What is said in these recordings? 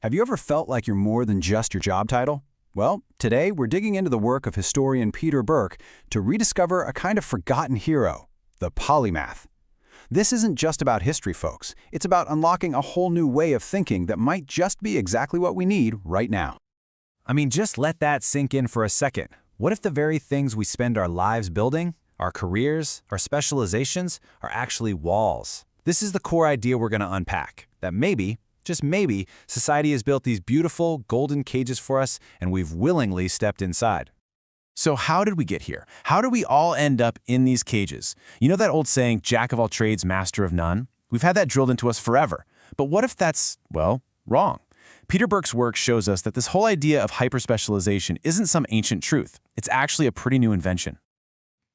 Have you ever felt like you're more than just your job title? Well, today we're digging into the work of historian Peter Burke to rediscover a kind of forgotten hero, the polymath. This isn't just about history, folks. It's about unlocking a whole new way of thinking that might just be exactly what we need right now. I mean, just let that sink in for a second. What if the very things we spend our lives building, our careers, our specializations, are actually walls? This is the core idea we're going to unpack, that maybe, just maybe, society has built these beautiful, golden cages for us, and we've willingly stepped inside. So how did we get here? How do we all end up in these cages? You know that old saying, jack of all trades, master of none? We've had that drilled into us forever. But what if that's, well, wrong? Peter Burke's work shows us that this whole idea of hyperspecialization isn't some ancient truth. It's actually a pretty new invention.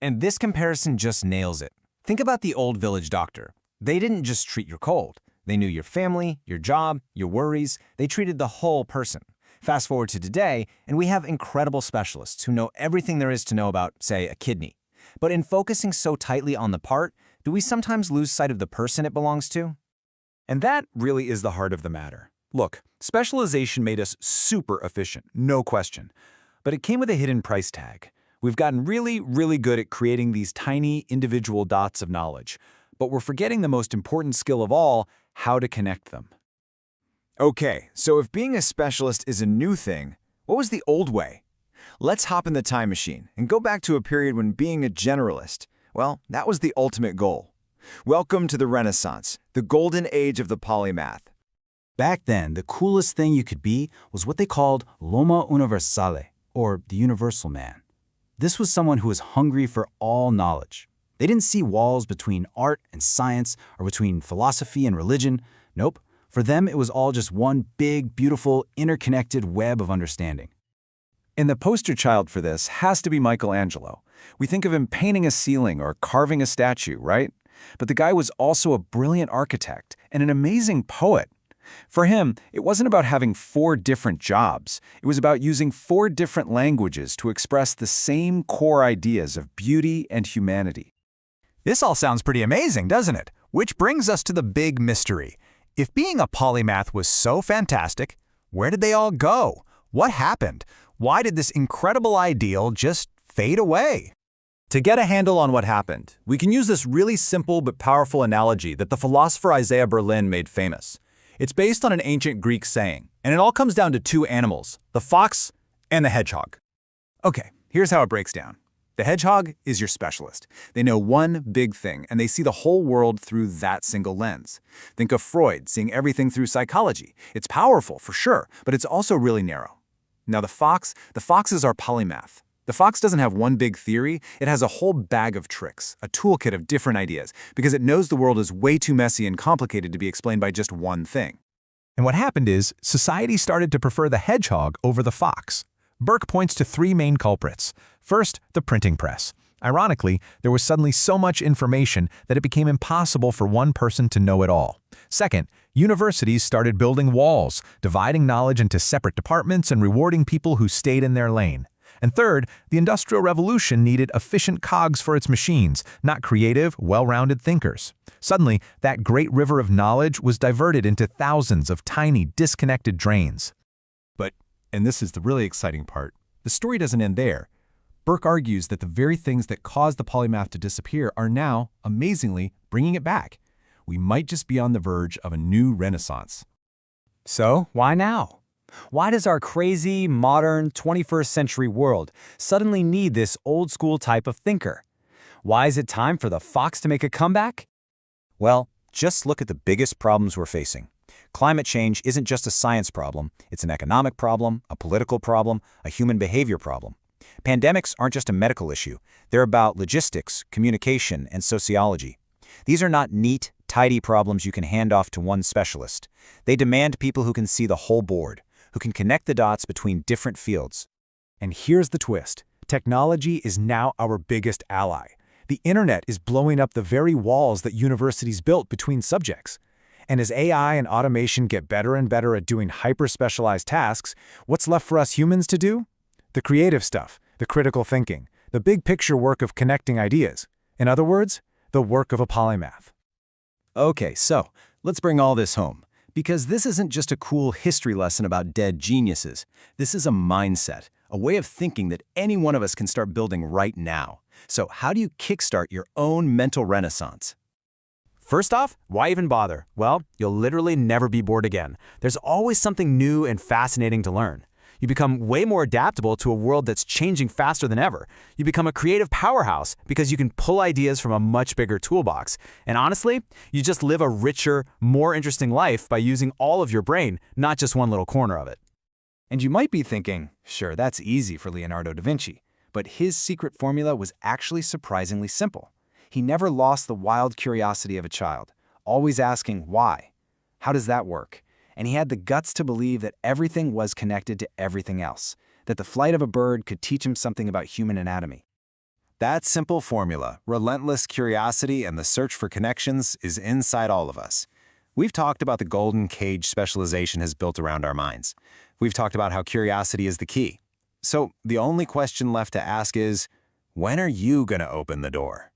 And this comparison just nails it. Think about the old village doctor. They didn't just treat your cold. They knew your family, your job, your worries. They treated the whole person. Fast forward to today, and we have incredible specialists who know everything there is to know about, say, a kidney. But in focusing so tightly on the part, do we sometimes lose sight of the person it belongs to? And that really is the heart of the matter. Look, specialization made us super efficient, no question. But it came with a hidden price tag. We've gotten really, really good at creating these tiny individual dots of knowledge, but we're forgetting the most important skill of all, how to connect them. Okay, so if being a specialist is a new thing, what was the old way? Let's hop in the time machine and go back to a period when being a generalist, well, that was the ultimate goal. Welcome to the Renaissance, the golden age of the polymath. Back then, the coolest thing you could be was what they called l'uomo universale, or the universal man. This was someone who was hungry for all knowledge. They didn't see walls between art and science or between philosophy and religion. Nope. For them, it was all just one big, beautiful, interconnected web of understanding. And the poster child for this has to be Michelangelo. We think of him painting a ceiling or carving a statue, right? But the guy was also a brilliant architect and an amazing poet. For him, it wasn't about having 4 different jobs. It was about using 4 different languages to express the same core ideas of beauty and humanity. This all sounds pretty amazing, doesn't it? Which brings us to the big mystery. If being a polymath was so fantastic, where did they all go? What happened? Why did this incredible ideal just fade away? To get a handle on what happened, we can use this really simple but powerful analogy that the philosopher Isaiah Berlin made famous. It's based on an ancient Greek saying, and it all comes down to 2 animals, the fox and the hedgehog. Okay, here's how it breaks down. The hedgehog is your specialist. They know one big thing, and they see the whole world through that single lens. Think of Freud seeing everything through psychology. It's powerful, for sure, but it's also really narrow. Now the fox is our polymath. The fox doesn't have one big theory, it has a whole bag of tricks, a toolkit of different ideas, because it knows the world is way too messy and complicated to be explained by just one thing. And what happened is, society started to prefer the hedgehog over the fox. Burke points to 3 main culprits. First, the printing press. Ironically, there was suddenly so much information that it became impossible for one person to know it all. Second, universities started building walls, dividing knowledge into separate departments and rewarding people who stayed in their lane. And third, the Industrial Revolution needed efficient cogs for its machines, not creative, well-rounded thinkers. Suddenly, that great river of knowledge was diverted into thousands of tiny, disconnected drains. But, and this is the really exciting part, the story doesn't end there. Burke argues that the very things that caused the polymath to disappear are now, amazingly, bringing it back. We might just be on the verge of a new renaissance. So, why now? Why does our crazy, modern, 21st century world suddenly need this old-school type of thinker? Why is it time for the fox to make a comeback? Well, just look at the biggest problems we're facing. Climate change isn't just a science problem, it's an economic problem, a political problem, a human behavior problem. Pandemics aren't just a medical issue, they're about logistics, communication, and sociology. These are not neat, tidy problems you can hand off to one specialist. They demand people who can see the whole board, who can connect the dots between different fields. And here's the twist. Technology is now our biggest ally. The internet is blowing up the very walls that universities built between subjects. And as AI and automation get better and better at doing hyper-specialized tasks, what's left for us humans to do? The creative stuff, the critical thinking, the big picture work of connecting ideas. In other words, the work of a polymath. Okay, so let's bring all this home. Because this isn't just a cool history lesson about dead geniuses. This is a mindset, a way of thinking that any one of us can start building right now. So how do you kickstart your own mental renaissance? First off, why even bother? Well, you'll literally never be bored again. There's always something new and fascinating to learn. You become way more adaptable to a world that's changing faster than ever. You become a creative powerhouse because you can pull ideas from a much bigger toolbox. And honestly, you just live a richer, more interesting life by using all of your brain, not just one little corner of it. And you might be thinking, sure, that's easy for Leonardo da Vinci, but his secret formula was actually surprisingly simple. He never lost the wild curiosity of a child, always asking why. How does that work? And he had the guts to believe that everything was connected to everything else, that the flight of a bird could teach him something about human anatomy. That simple formula, relentless curiosity and the search for connections, is inside all of us. We've talked about the golden cage specialization has built around our minds. We've talked about how curiosity is the key. So the only question left to ask is, when are you going to open the door?